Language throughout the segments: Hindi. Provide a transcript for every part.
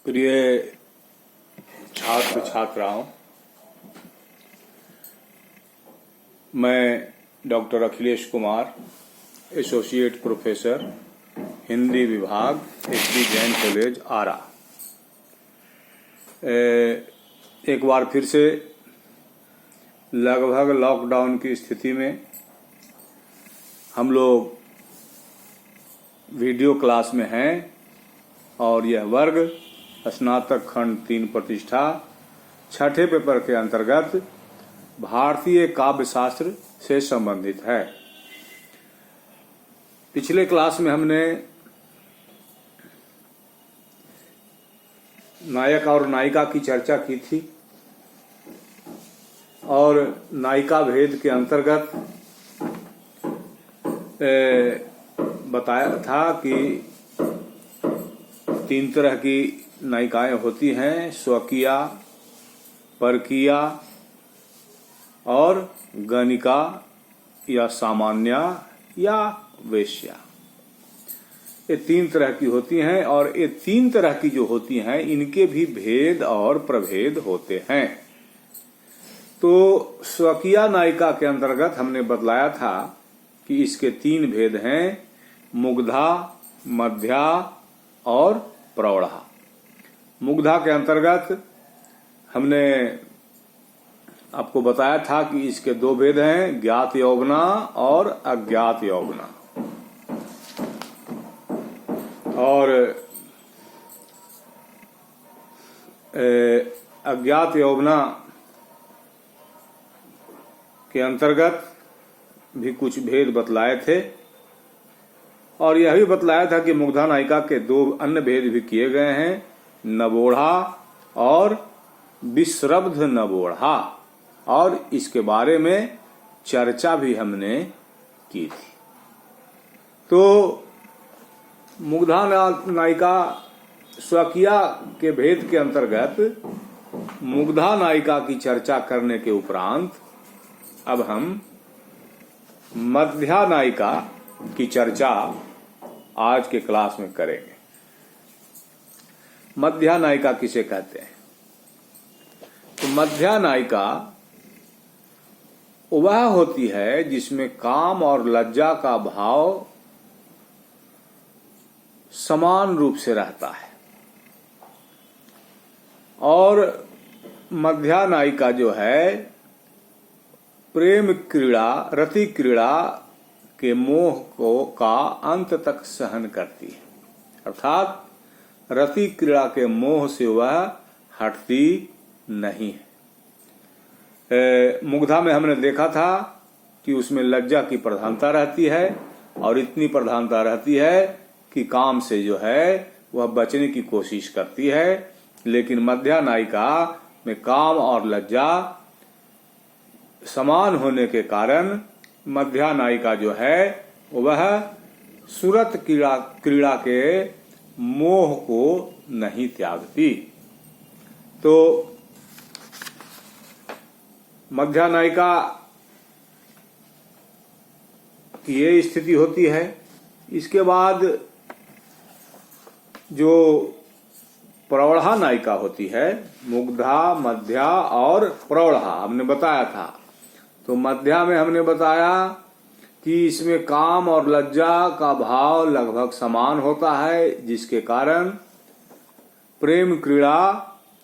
प्रिय छात्र छात्राओं, मैं doctor Akhilesh Kumar, associate professor, Hindi विभाग, एसडी जैन कॉलेज आरा। एक बार फिर से लगभग लॉकडाउन की स्थिति में हम लोग वीडियो क्लास में हैं और यह वर्ग स्नातक खंड 3 प्रतिष्ठा छठे पेपर के अंतर्गत भारतीय काव्य शास्त्र से संबंधित है। पिछले क्लास में हमने नायक और नायिका की चर्चा की थी और नायिका भेद के अंतर्गत बताया था कि 3 तरह की नायिकाएं होती हैं: स्वकीया, परकीया और गणिका या सामान्या या वेश्या। ये 3 तरह की होती हैं और ये 3 तरह की जो होती हैं इनके भी भेद और प्रभेद होते हैं। तो स्वकीया नायिका के अंतर्गत हमने बतलाया था कि इसके 3 भेद हैं: मुग्धा, मध्या और प्रौढ़ा। मुग्धा के अंतर्गत हमने आपको बताया था कि इसके 2 भेद हैं: ज्ञात यौवना और अज्ञात यौवना। और अज्ञात यौवना के अंतर्गत भी कुछ भेद बतलाए थे और यह भी बतलाया था कि मुग्धा नायिका के 2 अन्य भेद भी किए गए हैं: नवोढ़ा और विश्रब्ध नवोढ़ा, और इसके बारे में चर्चा भी हमने की थी। तो मुग्धा नायिका स्वकीया के भेद के अंतर्गत मुग्धा नायिका की चर्चा करने के उपरांत अब हम मध्या नायिका की चर्चा आज के क्लास में करेंगे। मध्या नायिका किसे कहते हैं? तो मध्या नायिका वह होती है जिसमें काम और लज्जा का भाव समान रूप से रहता है। और मध्या नायिका जो है प्रेम क्रीड़ा, रति क्रीड़ा के मोह का अंत तक सहन करती है, अर्थात रति क्रीड़ा के मोह से वह हटती नहीं है। मुग्धा में हमने देखा था कि उसमें लज्जा की प्रधानता रहती है और इतनी प्रधानता रहती है कि काम से जो है वह बचने की कोशिश करती है। लेकिन मध्या नायिका में काम और लज्जा समान होने के कारण मध्या नायिका जो है वह सुरत क्रीड़ा के मोह को नहीं त्यागती। तो मध्या नायिका की ये स्थिति होती है। इसके बाद जो प्रौढ़ा नायिका होती है, मुग्धा, मध्या और प्रौढ़ा हमने बताया था। तो मध्या में हमने बताया कि इसमें काम और लज्जा का भाव लगभग समान होता है, जिसके कारण प्रेम क्रीड़ा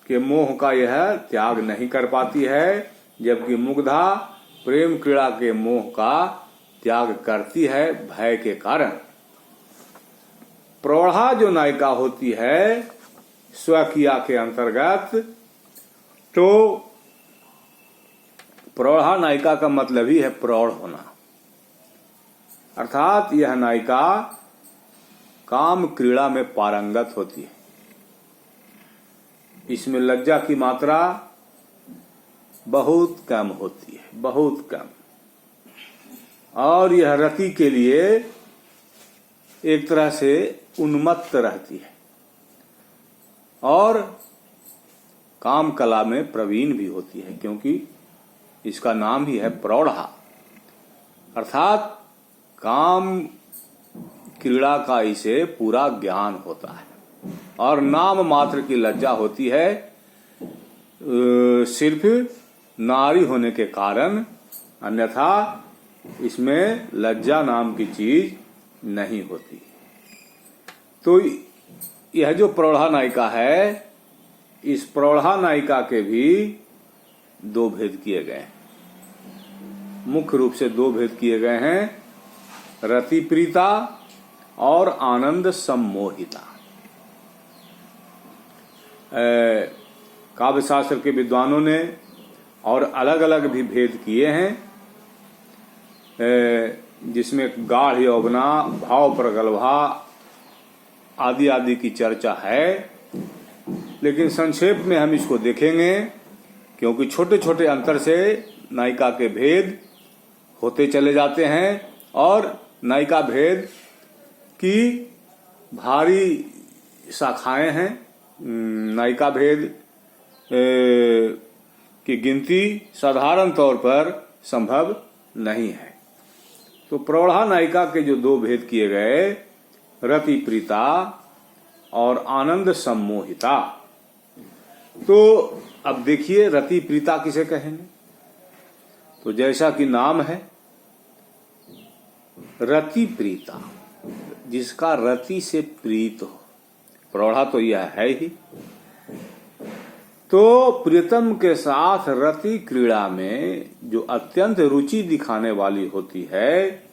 के मोह का यह त्याग नहीं कर पाती है, जबकि मुग्धा प्रेम क्रीड़ा के मोह का त्याग करती है भय के कारण। प्रौढ़ा जो नायिका होती है स्वकीया के अंतर्गत, तो प्रौढ़ा नायिका का मतलब ही है प्रौढ़ होना, अर्थात यह नायिका काम क्रीड़ा में पारंगत होती है। इसमें लज्जा की मात्रा बहुत कम होती है, बहुत कम, और यह रति के लिए एक तरह से उन्मत्त रहती है और काम कला में प्रवीण भी होती है, क्योंकि इसका नाम ही है प्रौढ़ा, अर्थात काम क्रीड़ा का इसे पूरा ज्ञान होता है और नाम मात्र की लज्जा होती है, सिर्फ नारी होने के कारण, अन्यथा इसमें लज्जा नाम की चीज नहीं होती। तो यह जो प्रौढ़ा नायिका है, इस प्रौढ़ा नायिका के भी दो भेद किए गए हैं। मुख्य रूप से दो भेद किए गए हैं, रति प्रीता और आनंद सम्मोहिता। काव्य शास्त्र के विद्वानों ने और अलग अलग भी भेद किए हैं, जिसमें गाढ़ यौवना, भाव प्रगल्भा आदि आदि की चर्चा है। लेकिन संक्षेप में हम इसको देखेंगे, क्योंकि छोटे छोटे अंतर से नायिका के भेद होते चले जाते हैं और नायिका भेद की भारी शाखाएं हैं। नायिका भेद की गिनती साधारण तौर पर संभव नहीं है। तो प्रौढ़ा नायिका के जो दो भेद किए गए, रति प्रीता और आनंद सम्मोहिता। तो अब देखिए रति प्रीता किसे कहेंगे। तो जैसा कि नाम है रति प्रीता, जिसका रति से प्रीत हो, प्रौढ़ा तो यह है ही। तो प्रियतम के साथ रति क्रीड़ा में जो अत्यंत रुचि दिखाने वाली होती है,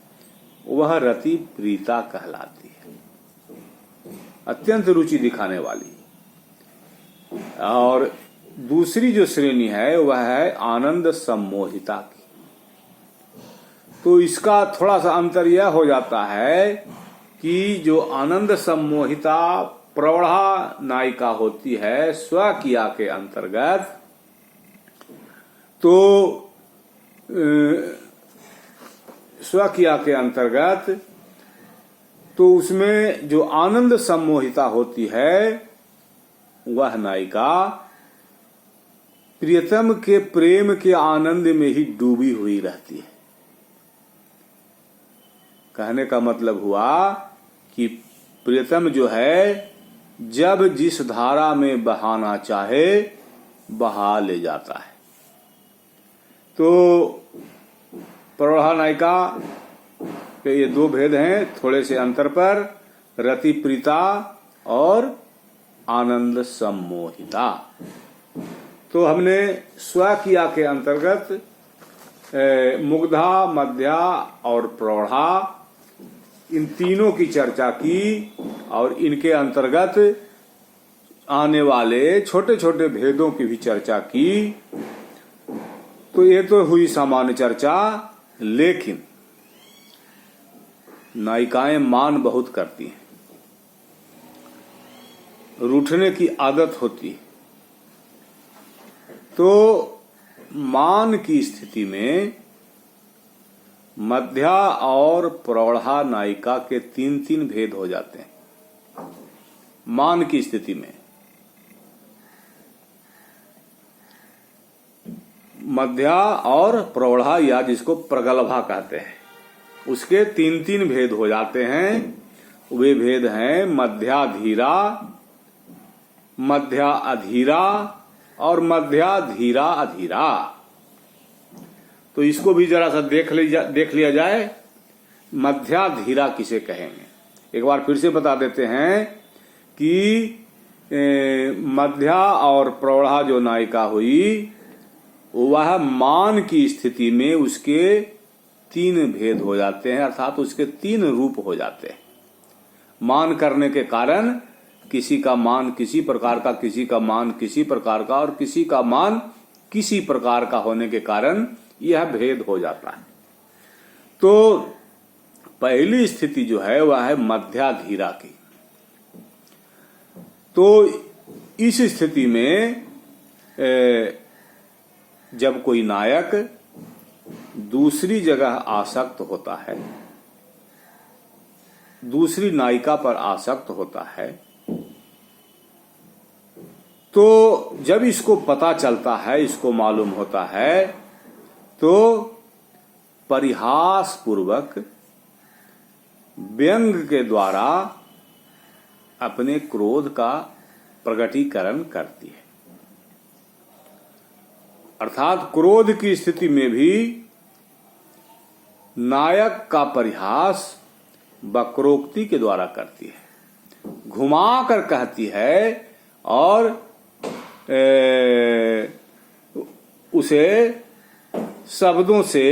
वह रति प्रीता कहलाती है, अत्यंत रुचि दिखाने वाली। और दूसरी जो श्रेणी है वह है आनंद सम्मोहिता की। तो इसका थोड़ा सा अंतर यह हो जाता है कि जो आनंद सम्मोहिता प्रौढ़ा नायिका होती है स्वकीया के अंतर्गत, तो स्वकीया के अंतर्गत तो उसमें जो आनंद सम्मोहिता होती है, वह नायिका प्रियतम के प्रेम के आनंद में ही डूबी हुई रहती है। कहने का मतलब हुआ कि प्रियतम जो है, जब जिस धारा में बहाना चाहे बहा ले जाता है। तो प्रौढ़ा नायिका के ये दो भेद हैं, थोड़े से अंतर पर, रति प्रीता और आनंद सम्मोहिता। तो हमने स्वकीया के अंतर्गत मुग्धा, मध्या और प्रौढ़ा, इन तीनों की चर्चा की और इनके अंतर्गत आने वाले छोटे छोटे भेदों की भी चर्चा की। तो ये तो हुई सामान्य चर्चा, लेकिन नायिकाएं मान बहुत करती हैं, रूठने की आदत होती है। तो मान की स्थिति में मध्या और प्रौढ़ा नायिका के तीन तीन भेद हो जाते हैं। मान की स्थिति में मध्या और प्रौढ़ा, या जिसको प्रगल्भा कहते हैं, उसके तीन तीन भेद हो जाते हैं। वे भेद हैं मध्या धीरा, मध्या अधीरा और मध्या धीरा अधीरा। तो इसको भी जरा सा देख लिया जाए, मध्या धीरा किसे कहेंगे। एक बार फिर से बता देते हैं कि मध्या और प्रौढ़ा जो नायिका हुई, वह मान की स्थिति में उसके तीन भेद हो जाते हैं, अर्थात उसके तीन रूप हो जाते हैं। मान करने के कारण किसी का मान किसी प्रकार का, किसी का मान किसी प्रकार का और किसी का मान किसी प्रकार का होने के कारण यह भेद हो जाता है। तो पहली स्थिति जो है वह है मध्या धीरा की। तो इस स्थिति में जब कोई नायक दूसरी जगह आसक्त होता है, दूसरी नायिका पर आसक्त होता है, तो जब इसको पता चलता है, इसको मालूम होता है, तो परिहास पूर्वक व्यंग के द्वारा अपने क्रोध का प्रकटीकरण करती है। अर्थात क्रोध की स्थिति में भी नायक का परिहास वक्रोक्ति के द्वारा करती है, घुमा कर कहती है और उसे शब्दों से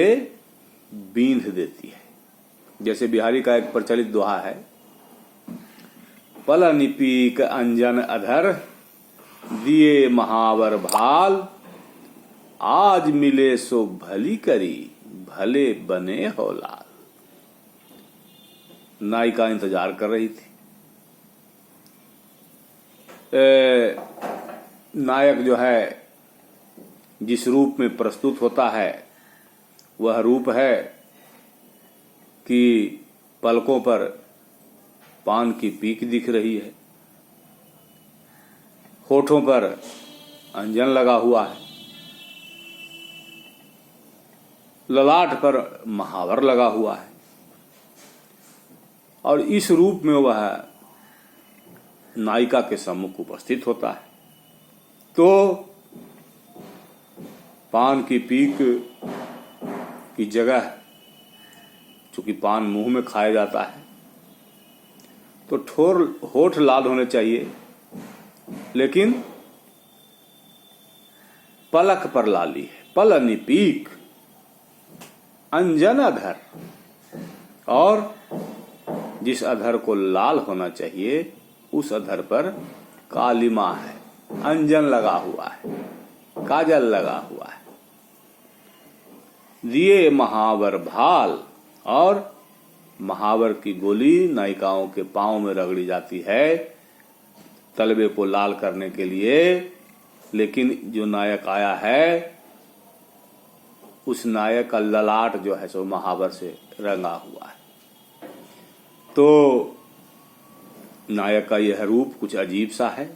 बींध देती है। जैसे बिहारी का एक प्रचलित दोहा है, पल निपीक अंजन अधर दिए महावर भाल, आज मिले सो भली करी भले बने हो लाल। नायिका इंतजार कर रही थी। नायक जो है जिस रूप में प्रस्तुत होता है वह रूप है कि पलकों पर पान की पीक दिख रही है, होठों पर अंजन लगा हुआ है, ललाट पर महावर लगा हुआ है, और इस रूप में वह नायिका के सम्मुख उपस्थित होता है। तो पान की पीक की जगह, चूंकि पान मुंह में खाया जाता है तो होठ लाल होने चाहिए, लेकिन पलक पर लाली है। पल निपीक अंजन अधर, और जिस अधर को लाल होना चाहिए उस अधर पर कालिमा है, अंजन लगा हुआ है, काजल लगा हुआ है। दिए महावर भाल, और महावर की गोली नायिकाओं के पांव में रगड़ी जाती है तलवे को लाल करने के लिए, लेकिन जो नायक आया है उस नायक का ललाट जो है सो महावर से रंगा हुआ है। तो नायक का यह रूप कुछ अजीब सा है।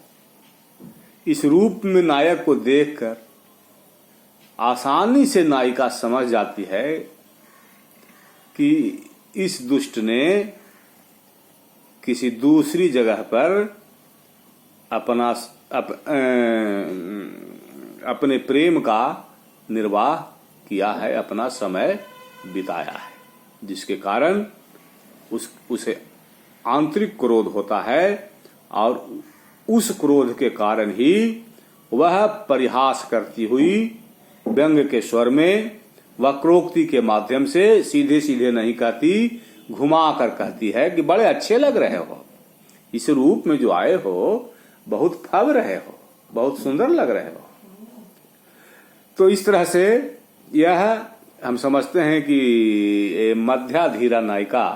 इस रूप में नायक को देखकर आसानी से नायिका समझ जाती है कि इस दुष्ट ने किसी दूसरी जगह पर अपने प्रेम का निर्वाह किया है, अपना समय बिताया है, जिसके कारण उसे आंतरिक क्रोध होता है, और उस क्रोध के कारण ही वह परिहास करती हुई व्यंग के स्वर में वक्रोक्ति के माध्यम से सीधे सीधे नहीं कहती, घुमा कर कहती है कि बड़े अच्छे लग रहे हो, इस रूप में जो आए हो बहुत फब रहे हो, बहुत सुंदर लग रहे हो। तो इस तरह से यह हम समझते हैं कि मध्याधीरा नायिका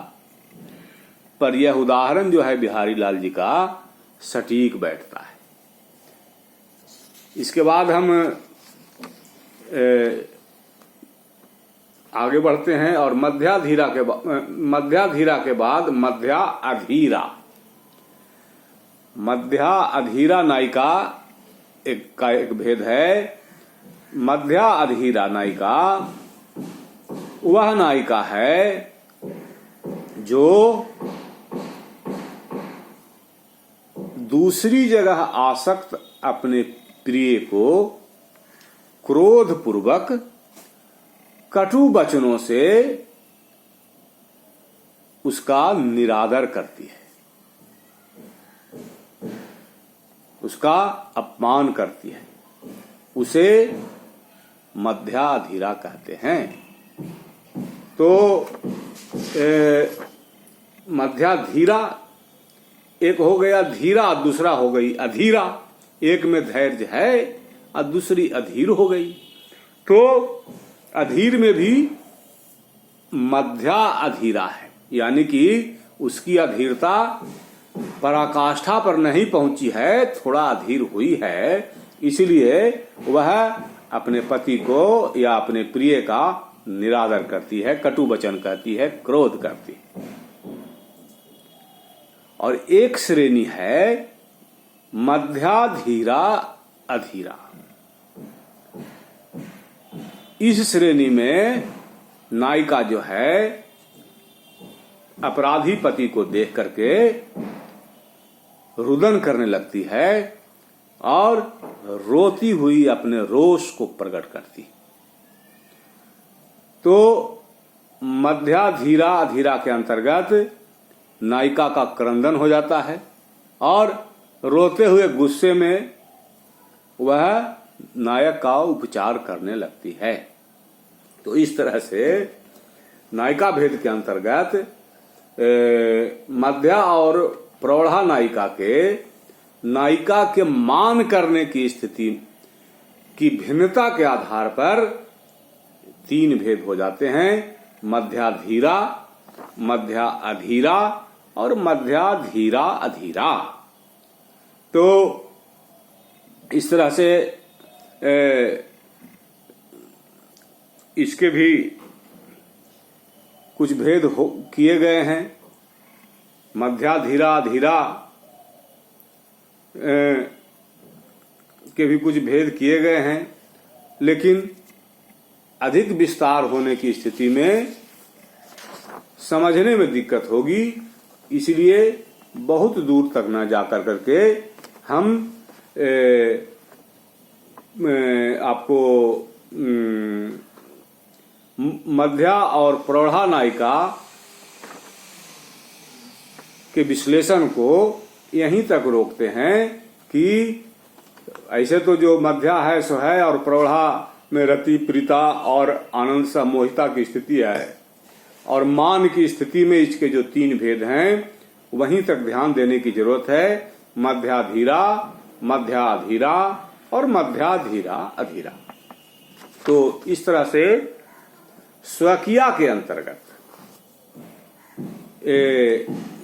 पर यह उदाहरण जो है बिहारी लाल जी का सटीक बैठता है। इसके बाद हम आगे बढ़ते हैं और मध्याधीरा के बाद मध्या अधीरा नायिका का एक भेद है। मध्या अधीरा नायिका वह नायिका है जो दूसरी जगह आसक्त अपने प्रिय को क्रोध पूर्वक कटु वचनों से उसका निरादर करती है, उसका अपमान करती है, उसे मध्याधीरा कहते हैं। तो मध्याधीरा एक हो गया धीरा, दूसरा हो गई अधीरा। एक में धैर्य है और दूसरी अधीर हो गई। तो अधीर में भी मध्या अधीरा है, यानी कि उसकी अधीरता पराकाष्ठा पर नहीं पहुंची है, थोड़ा अधीर हुई है, इसलिए वह अपने पति को या अपने प्रिय का निरादर करती है, कटु वचन कहती है, क्रोध करती है। और एक श्रेणी है मध्याधीरा अधीरा। इस श्रेणी में नायिका जो है अपराधी पति को देख करके रुदन करने लगती है और रोती हुई अपने रोष को प्रकट करती। तो मध्या धीरा अधीरा के अंतर्गत नायिका का क्रंदन हो जाता है और रोते हुए गुस्से में वह नायक का उपचार करने लगती है। तो इस तरह से नायिका भेद के अंतर्गत मध्या और प्रौढ़ा नायिका के मान करने की स्थिति की भिन्नता के आधार पर 3 भेद हो जाते हैं: मध्या धीरा, मध्या अधीरा और मध्या धीरा अधीरा। तो इस तरह से इसके भी कुछ भेद किए गए हैं। मध्या धीरा अधीरा के भी कुछ भेद किए गए हैं, लेकिन अधिक विस्तार होने की स्थिति में समझने में दिक्कत होगी, इसलिए बहुत दूर तक न जाकर करके हम आपको मध्या और प्रौढ़ा नायिका के विश्लेषण को यहीं तक रोकते हैं कि ऐसे तो जो मध्या है सो है और प्रौढ़ा में रति प्रीता और आनंद सम्मोहिता की स्थिति है, और मान की स्थिति में इसके जो 3 भेद हैं वहीं तक ध्यान देने की जरूरत है: मध्याधीरा, मध्याधीरा और मध्याधीरा अधीरा। तो इस तरह से स्वकीया के अंतर्गत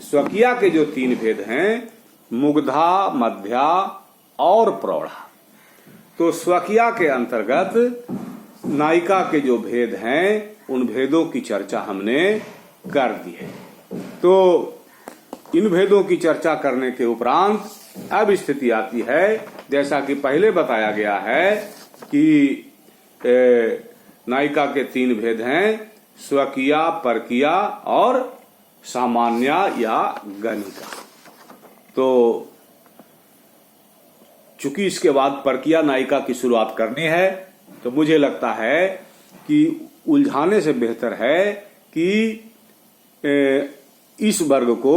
स्वकीया के जो 3 भेद हैं, मुग्धा, मध्या और प्रौढ़ा। तो स्वकीया के अंतर्गत नायिका के जो भेद हैं उन भेदों की चर्चा हमने कर दी है। तो इन भेदों की चर्चा करने के उपरांत अब स्थिति आती है, जैसा कि पहले बताया गया है कि नायिका के 3 भेद हैं: स्वकीया, परकीया और सामान्या या गणिका। तो चूंकि इसके बाद परकीया नायिका की शुरुआत करनी है, तो मुझे लगता है कि उलझाने से बेहतर है कि इस वर्ग को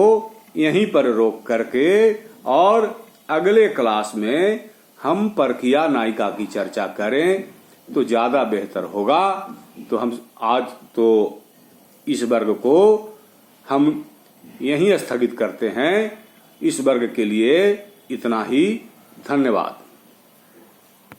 यहीं पर रोक करके और अगले क्लास में हम परकीया नायिका की चर्चा करें तो ज्यादा बेहतर होगा। तो हम आज तो इस वर्ग को हम यहीं स्थगित करते हैं। इस वर्ग के लिए इतना ही। धन्यवाद।